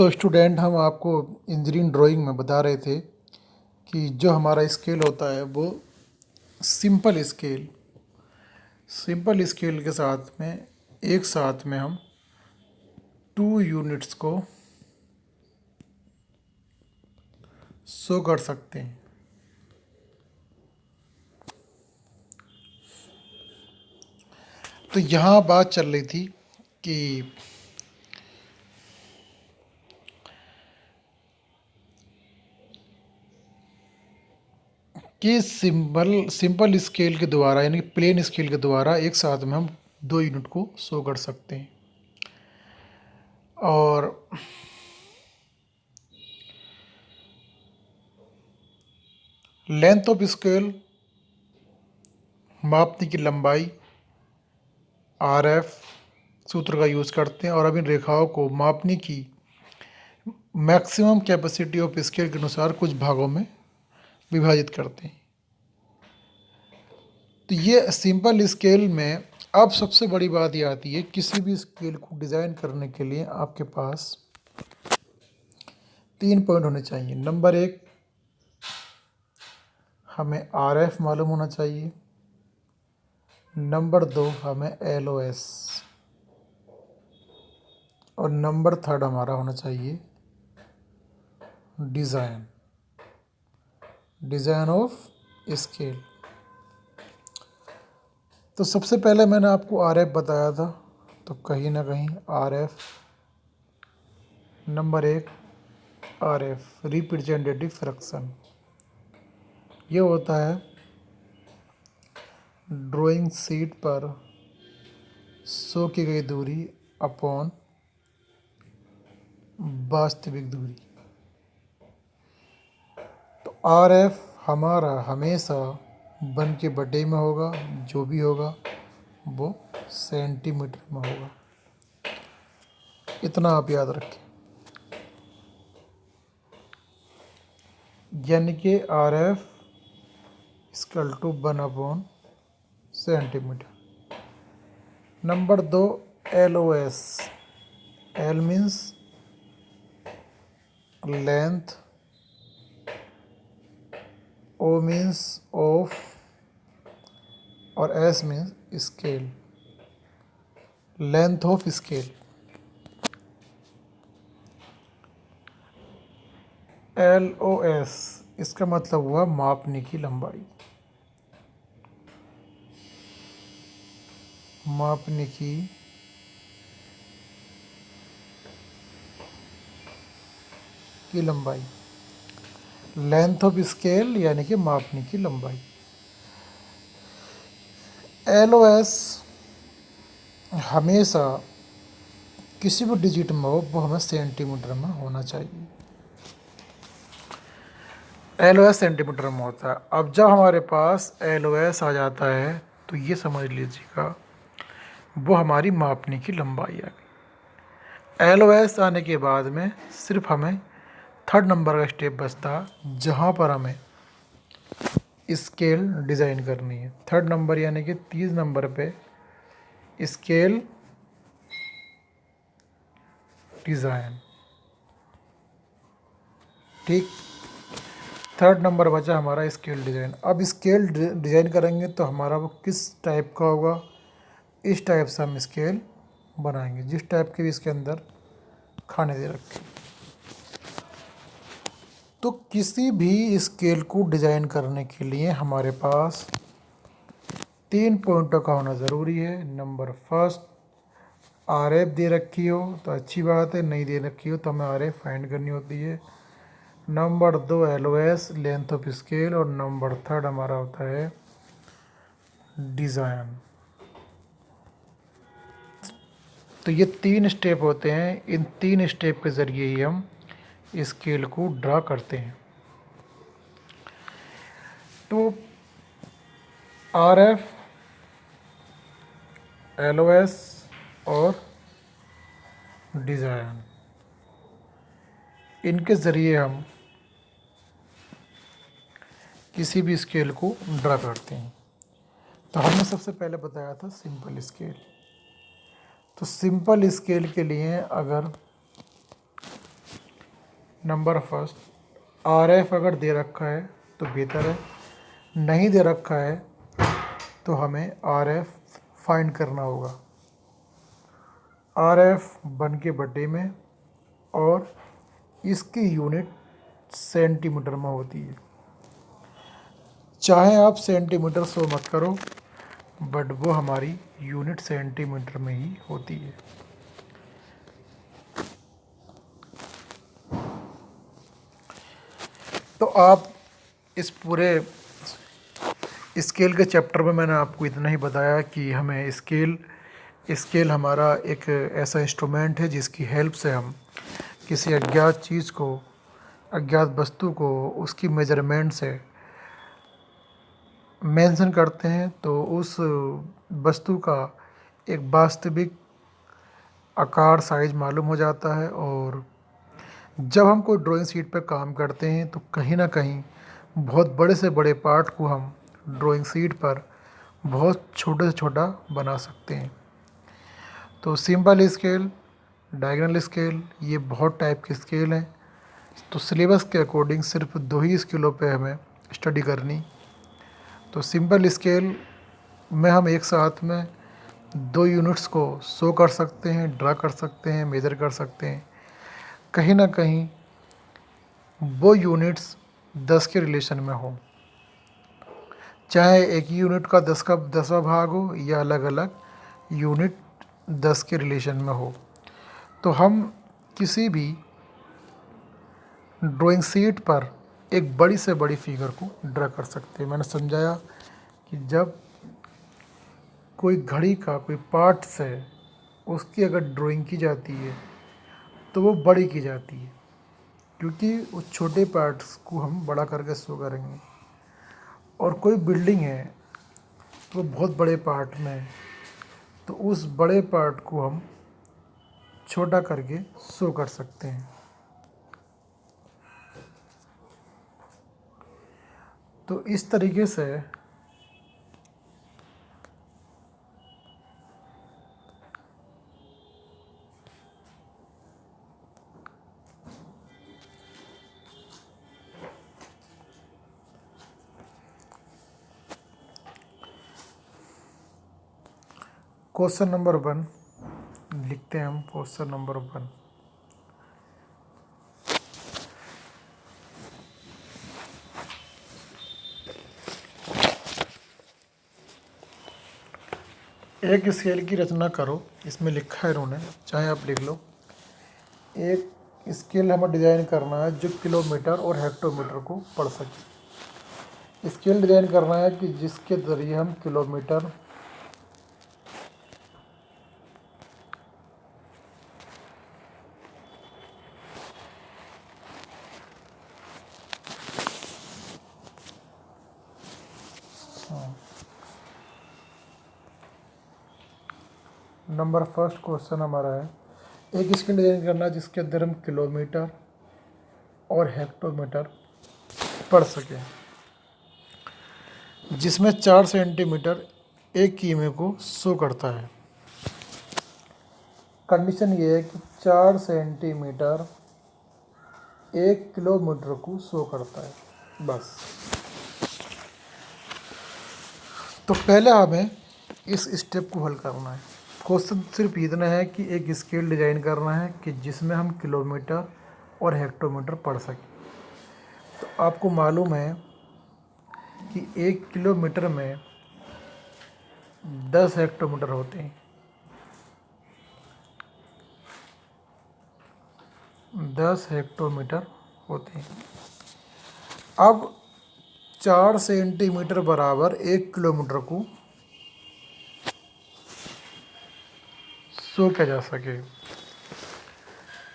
तो स्टूडेंट, हम आपको इंजीनियरिंग ड्राइंग में बता रहे थे कि जो हमारा स्केल होता है वो सिंपल स्केल के साथ में एक साथ में हम 2 यूनिट्स को शो कर सकते हैं। तो यहाँ बात चल रही थी कि सिंपल स्केल के द्वारा यानी प्लेन स्केल के द्वारा एक साथ में हम 2 यूनिट को शो कर सकते हैं। और लेंथ ऑफ स्केल मापने की लंबाई RF सूत्र का यूज़ करते हैं और अब इन रेखाओं को मापने की मैक्सिमम कैपेसिटी ऑफ स्केल के अनुसार कुछ भागों में विभाजित करते हैं। तो ये सिंपल स्केल में अब सबसे बड़ी बात ये आती है, किसी भी स्केल को डिज़ाइन करने के लिए आपके पास 3 पॉइंट होने चाहिए। नंबर 1, हमें RF मालूम होना चाहिए। नंबर 2, हमें LOS। और नंबर 3 हमारा होना चाहिए डिज़ाइन ऑफ स्केल। तो सबसे पहले मैंने आपको RF बताया था, तो कहीं ना कहीं RF number 1 RF representative fraction, ये होता है ड्राइंग शीट पर शो की गई दूरी अपॉन वास्तविक दूरी। तो RF हमारा हमेशा 1 के बटे में होगा, जो भी होगा वो सेंटीमीटर में होगा। इतना आप याद रखें, यानी कि RF equal to 1 upon centimetre. Number 2 LOS। L means length, O means of और S means scale, length of scale. LOS इसका मतलब हुआ मापने की लंबाई, मापने की लंबाई, लेंथ ऑफ स्केल यानी कि मापने की लंबाई। LOS हमेशा किसी भी डिजिट में हो वो हमें सेंटीमीटर में होना चाहिए। LOS सेंटीमीटर में होता है। अब जब हमारे पास LOS आ जाता है तो ये समझ लीजिएगा वो हमारी मापने की लंबाई आ गई। LOS आने के बाद में सिर्फ हमें 3rd नंबर का स्टेप बचता जहाँ पर हमें स्केल डिज़ाइन करनी है। 3rd नंबर यानी कि 30 नंबर पे स्केल डिज़ाइन। ठीक, 3rd नंबर बचा हमारा स्केल डिज़ाइन। अब स्केल डिज़ाइन करेंगे तो हमारा वो किस टाइप का होगा, इस टाइप से हम स्केल बनाएंगे, जिस टाइप के भी इसके अंदर खाने दे रखें। तो किसी भी स्केल को डिज़ाइन करने के लिए हमारे पास 3 पॉइंटों का होना ज़रूरी है। नंबर 1, RF दे रखी हो तो अच्छी बात है, नहीं दे रखी हो तो हमें RF फाइंड करनी होती है। Number 2 LOS length of scale, और नंबर 3 हमारा होता है डिज़ाइन। तो ये 3 स्टेप होते हैं, इन 3 स्टेप के ज़रिए ही हम स्केल को ड्रा करते हैं। तो RF, LOS और डिज़ाइन, इनके ज़रिए हम किसी भी स्केल को ड्रा करते हैं। तो हमने सबसे पहले बताया था सिंपल स्केल। तो सिंपल स्केल के लिए अगर नंबर फर्स्ट, RF अगर दे रखा है तो बेहतर है, नहीं दे रखा है तो हमें RF फाइंड करना होगा। RF बन के बटे में और इसकी यूनिट सेंटीमीटर में होती है। चाहे आप सेंटीमीटर शो मत करो, बट वो हमारी यूनिट सेंटीमीटर में ही होती है। तो आप इस पूरे स्केल के चैप्टर में मैंने आपको इतना ही बताया कि हमें स्केल हमारा एक ऐसा इंस्ट्रूमेंट है जिसकी हेल्प से हम किसी अज्ञात चीज़ को, अज्ञात वस्तु को उसकी मेजरमेंट से मेंशन करते हैं तो उस वस्तु का एक वास्तविक आकार, साइज मालूम हो जाता है। और जब हम कोई ड्राइंग शीट पर काम करते हैं तो कहीं ना कहीं बहुत बड़े से बड़े पार्ट को हम ड्राइंग शीट पर बहुत छोटे से छोटा बना सकते हैं। तो सिंपल स्केल, डायगोनल स्केल, ये बहुत टाइप के स्केल हैं। तो सिलेबस के अकॉर्डिंग सिर्फ 2 ही स्केलों पे हमें स्टडी करनी। तो सिंपल स्केल में हम एक साथ में 2 यूनिट्स को शो कर सकते हैं, ड्रा कर सकते हैं, मेज़र कर सकते हैं। कहीं ना कहीं वो यूनिट्स 10 के रिलेशन में हो, चाहे एक ही यूनिट का 10 का 10वां भाग हो या अलग अलग यूनिट 10 के रिलेशन में हो। तो हम किसी भी ड्राइंग शीट पर एक बड़ी से बड़ी फिगर को ड्रा कर सकते हैं। मैंने समझाया कि जब कोई घड़ी का कोई पार्ट्स है उसकी अगर ड्राइंग की जाती है तो वो बड़ी की जाती है, क्योंकि उस छोटे पार्ट्स को हम बड़ा करके शो करेंगे। और कोई बिल्डिंग है तो वो बहुत बड़े पार्ट में है, तो उस बड़े पार्ट को हम छोटा करके शो कर सकते हैं। तो इस तरीके से क्वेश्चन नंबर 1 लिखते हैं हम। क्वेश्चन नंबर 1, एक स्केल की रचना करो। इसमें लिखा है इन्होंने, चाहे आप लिख लो। एक स्केल हमें डिज़ाइन करना है जो किलोमीटर और हेक्टोमीटर को पढ़ सके। स्केल डिज़ाइन करना है कि जिसके ज़रिए हम किलोमीटर, नंबर फर्स्ट क्वेश्चन हमारा है, एक स्केल डिज़ाइन करना है जिसके अंदर हम किलोमीटर और हेक्टोमीटर पढ़ सकें, जिसमें 4 सेंटीमीटर एक कीमे को शो करता है। कंडीशन ये है कि 4 सेंटीमीटर 1 किलोमीटर को शो करता है, बस। तो पहले हमें इस स्टेप को हल करना है। क्वेश्चन सिर्फ इतना है कि एक स्केल डिज़ाइन करना है कि जिसमें हम किलोमीटर और हेक्टोमीटर पढ़ सकें। तो आपको मालूम है कि 1 किलोमीटर में 10 हेक्टोमीटर होते हैं। 10 हेक्टोमीटर होते हैं। अब 4 सेंटीमीटर बराबर 1 किलोमीटर को शो किया जा सके।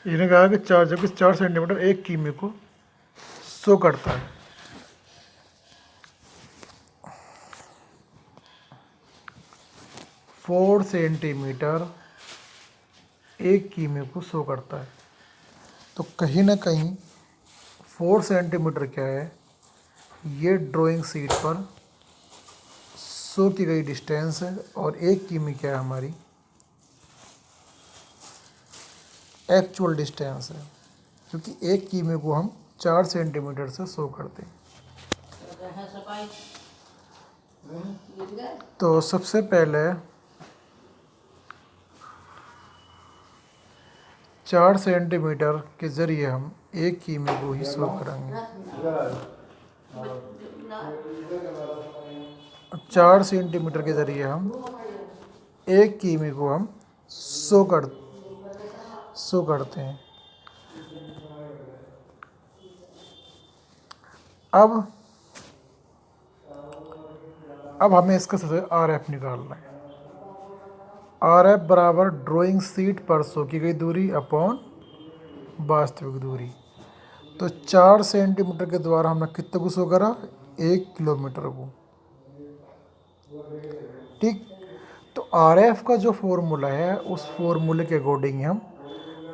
इन्होंने कहा कि जबकि 4 सेंटीमीटर एक कीमे को शो करता है। फोर सेंटीमीटर एक कीमे को शो करता है। तो कहीं ना कहीं 4 सेंटीमीटर क्या है, ये ड्राइंग शीट पर शो की गई डिस्टेंस है। और एक कीमी क्या है, हमारी एक्चुअल डिस्टेंस है। क्योंकि एक कीमे को हम 4 सेंटीमीटर से शो करते हैं। तो सबसे पहले 4 सेंटीमीटर के ज़रिए हम एक कीमे को ही शो करेंगे। 4 सेंटीमीटर के ज़रिए हम एक कीमे को हम शो करते हैं। अब हमें इसका सबसे RF निकालना है। RF बराबर ड्राइंग शीट पर शो की गई दूरी अपॉन वास्तविक दूरी। तो 4 सेंटीमीटर के द्वारा हमने कितने को शो करा? 1 किलोमीटर को। ठीक, तो RF का जो फॉर्मूला है उस फॉर्मूले के अकॉर्डिंग हम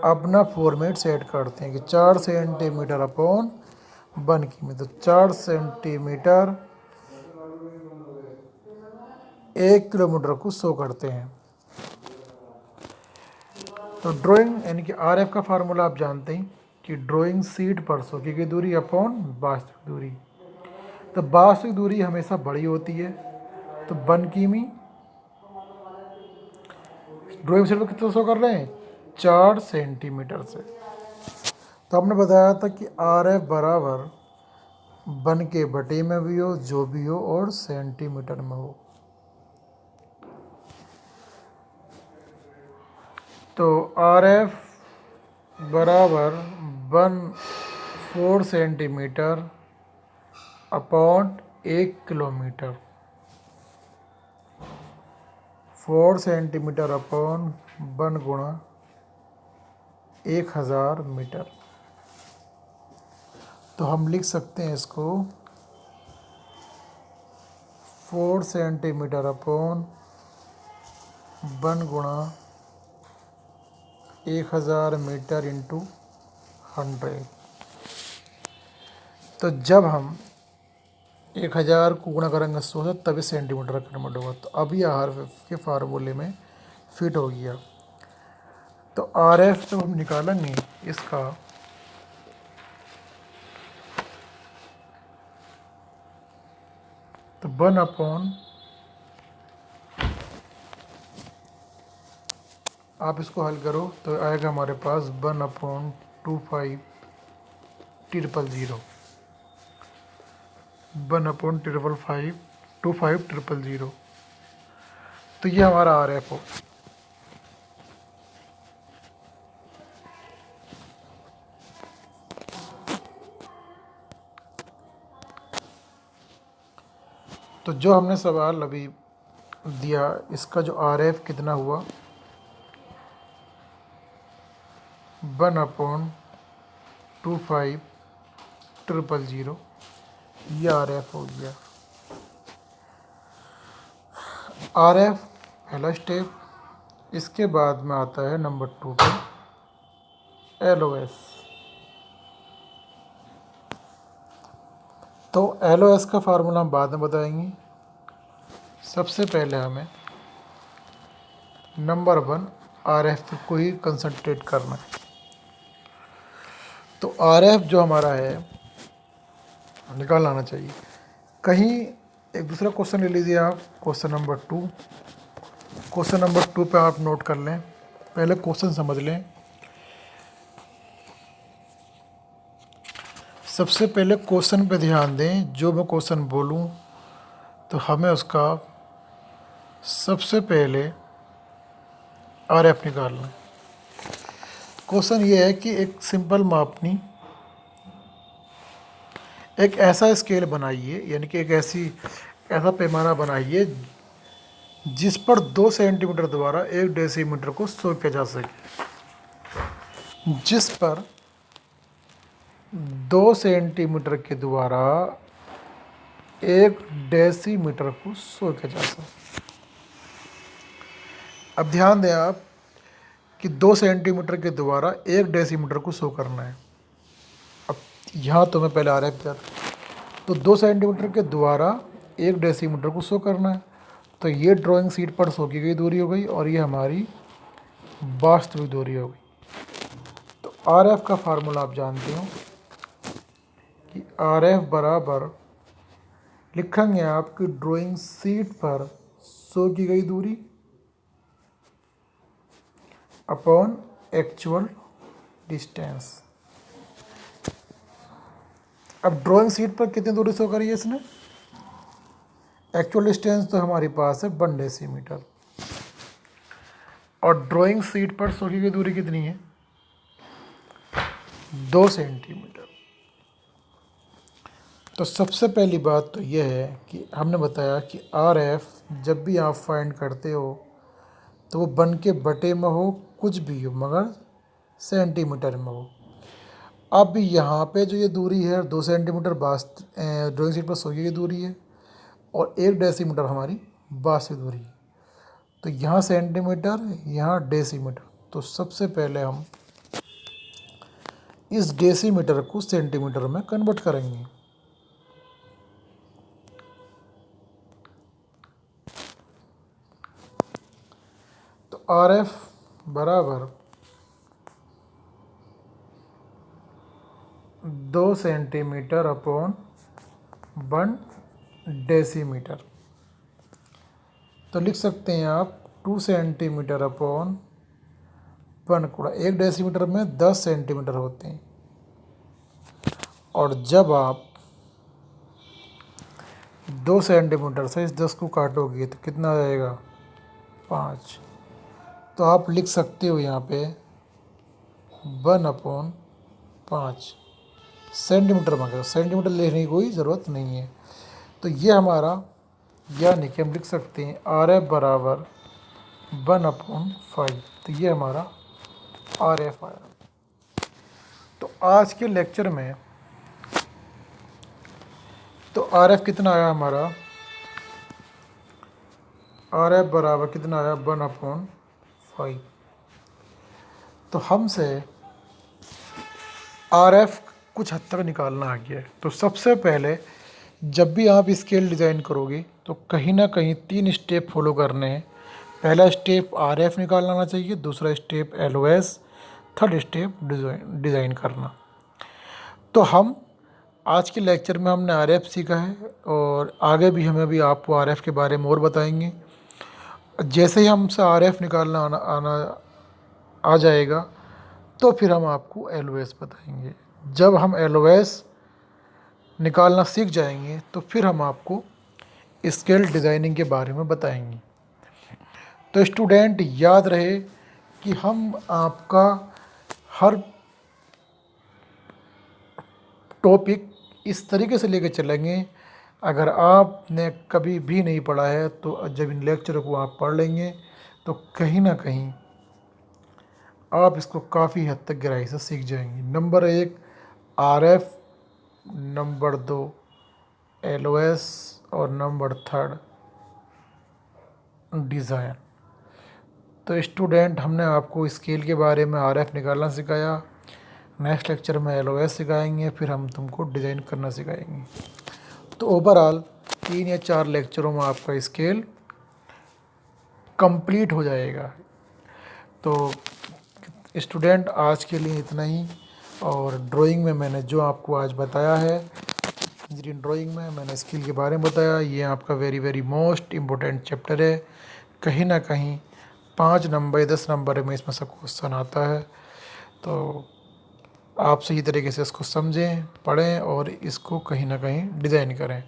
अपना फॉर्मेट सेट करते हैं कि 4 सेंटीमीटर अपॉन 1 किमी। तो 4 सेंटीमीटर 1 किलोमीटर को शो करते हैं। तो ड्राइंग यानी कि RF का फार्मूला आप जानते हैं कि ड्राइंग शीट पर शो की गई दूरी अपॉन वास्तविक दूरी। तो वास्तविक दूरी हमेशा बड़ी होती है, तो 1 किमी ड्राइंग शीट पर कितना शो कर रहे हैं? 4 सेंटीमीटर से। तो हमने बताया था कि RF बराबर 1 के बटे में भी हो, जो भी हो, और सेंटीमीटर में हो। तो RF बराबर 4 centimetre upon 1 kilometre. 4 centimetre upon 1 गुणा 1000 मीटर। तो हम लिख सकते हैं इसको 4 सेंटीमीटर अपॉन 1 गुणा 1000 मीटर इंटू 100। तो जब हम 1000 को गुणा करेंगे 100 से तभी सेंटीमीटर का कन्वर्ट होगा। तो अभी RF के फार्मूले में फिट हो गया। तो RF जब हम निकालेंगे इसका, तो 1 अपॉन, आप इसको हल करो तो आएगा हमारे पास 1 अपॉन 25,000, 1 अपॉन 25,000। तो ये हमारा RF हो। तो जो हमने सवाल अभी दिया इसका जो RF कितना हुआ, 1 अपॉन 25,000, ये RF हो गया। RF पहला स्टेप। इसके बाद में आता है नंबर 2 पे LOS। तो LOS का फार्मूला हम बाद में बताएंगे। सबसे पहले हमें नंबर 1 RF को ही कंसंट्रेट करना है। तो RF जो हमारा है निकाल आना चाहिए। कहीं एक दूसरा क्वेश्चन ले लीजिए आप, क्वेश्चन नंबर 2। क्वेश्चन नंबर 2 पे आप नोट कर लें, पहले क्वेश्चन समझ लें। सबसे पहले क्वेश्चन पे ध्यान दें। जो मैं क्वेश्चन बोलूं तो हमें उसका सबसे पहले RF निकालना है। क्वेश्चन ये है कि एक सिंपल मापनी, एक ऐसा स्केल बनाइए, यानी कि एक ऐसा पैमाना बनाइए जिस पर 2 सेंटीमीटर द्वारा 1 डेसीमीटर को शो किया जा सके। जिस पर 2 सेंटीमीटर के द्वारा 1 डेसीमीटर को शो किया जा सके। अब ध्यान दें आप कि 2 सेंटीमीटर के द्वारा 1 डेसीमीटर को शो करना है। अब यहाँ तो मैं पहले RF कर, तो 2 सेंटीमीटर के द्वारा 1 डेसीमीटर को शो करना है। तो ये ड्राइंग शीट पर शो की गई दूरी हो गई और ये हमारी वास्तविक दूरी हो गई। तो आर एफ का फार्मूला आप जानते हो कि आर एफ बराबर लिखेंगे आपकी ड्राइंग शीट पर शो की गई दूरी अपॉन एक्चुअल डिस्टेंस। अब ड्राइंग शीट पर कितनी दूरी शो करी है इसने? एक्चुअल डिस्टेंस तो हमारे पास है 1 डेसीमीटर और ड्राइंग शीट पर शो की गई दूरी कितनी है? 2 सेंटीमीटर। तो सबसे पहली बात तो यह है कि हमने बताया कि आर एफ जब भी आप फाइंड करते हो तो वो बन के बटे में हो, कुछ भी हो, मगर सेंटीमीटर में हो। अब यहाँ पे जो ये दूरी है 2 सेंटीमीटर ड्राइंग शीट पर सोई की दूरी है और 1 डेसीमीटर हमारी वास्तविक दूरी है। तो यहाँ सेंटीमीटर, यहाँ डेसीमीटर। तो सबसे पहले हम इस डेसीमीटर को सेंटीमीटर में कन्वर्ट करेंगे। तो आर एफ बराबर 2 सेंटीमीटर अपॉन 1 डेसीमीटर। तो लिख सकते हैं आप 2 सेंटीमीटर अपॉन 1 गुणा 1 डेसीमीटर में 10 सेंटीमीटर होते हैं और जब आप 2 सेंटीमीटर से इस 10 को काटोगे तो कितना आ जाएगा? 5। तो आप लिख सकते हो यहाँ पे 1/5 सेंटीमीटर मांगे। सेंटीमीटर लिखने की कोई ज़रूरत नहीं है। तो ये हमारा, यानी कि हम लिख सकते हैं आर एफ बराबर 1/5। तो ये हमारा आर एफ आया। तो आज के लेक्चर में तो आर एफ कितना आया हमारा? आर एफ बराबर कितना आया? 1/5। तो हमसे आर एफ कुछ हद तक निकालना आ गया है। तो सबसे पहले जब भी आप स्केल डिज़ाइन करोगे तो कहीं ना कहीं 3 स्टेप फॉलो करने हैं। पहला स्टेप आर एफ निकालना आना चाहिए, दूसरा step L O S, third step design करना। तो हम आज के लेक्चर में हमने आर एफ सीखा है और आगे भी हमें भी आपको आर एफ के बारे में और बताएंगे। जैसे ही हमसे आर एफ निकालना आना आ जाएगा तो फिर हम आपको एल ओ एस बताएंगे। जब हम एल ओ एस निकालना सीख जाएंगे तो फिर हम आपको स्केल डिज़ाइनिंग के बारे में बताएंगे। तो स्टूडेंट याद रहे कि हम आपका हर टॉपिक इस तरीके से लेकर चलेंगे। अगर आपने कभी भी नहीं पढ़ा है तो जब इन लेक्चरों को आप पढ़ लेंगे तो कहीं ना कहीं आप इसको काफ़ी हद तक गहराई से सीख जाएंगे। Number 1 R F, number 2 L O S और नंबर 3 डिज़ाइन। तो स्टूडेंट हमने आपको स्केल के बारे में आर एफ निकालना सिखाया। नेक्स्ट लेक्चर में एल ओ एस सिखाएंगे, फिर हम तुमको डिज़ाइन करना सिखाएंगे। तो ओवरऑल 3 या 4 लेक्चरों में आपका स्केल कंप्लीट हो जाएगा। तो स्टूडेंट आज के लिए इतना ही। और ड्राइंग में मैंने जो आपको आज बताया है, इंजीनियरिंग ड्राइंग में मैंने स्किल के बारे में बताया। ये आपका वेरी मोस्ट इम्पोर्टेंट चैप्टर है। कहीं ना कहीं 5 नंबर 10 नंबर में इसमें से क्वेश्चन आता है। तो आप सही तरीके से इसको समझें, पढ़ें और इसको कहीं ना कहीं डिज़ाइन करें।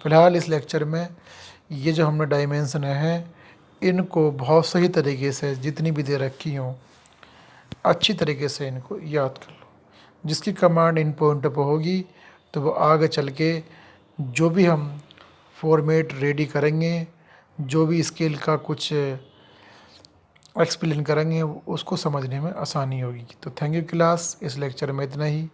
फ़िलहाल इस लेक्चर में ये जो हमने डायमेंशन है इनको बहुत सही तरीके से जितनी भी दे रखी हों अच्छी तरीके से इनको याद कर लो। जिसकी कमांड इन पॉइंटों पर होगी तो वो आगे चल के जो भी हम फॉर्मेट रेडी करेंगे, जो भी स्केल का कुछ एक्सप्लेन करेंगे उसको समझने में आसानी होगी। तो थैंक यू क्लास। इस लेक्चर में इतना ही।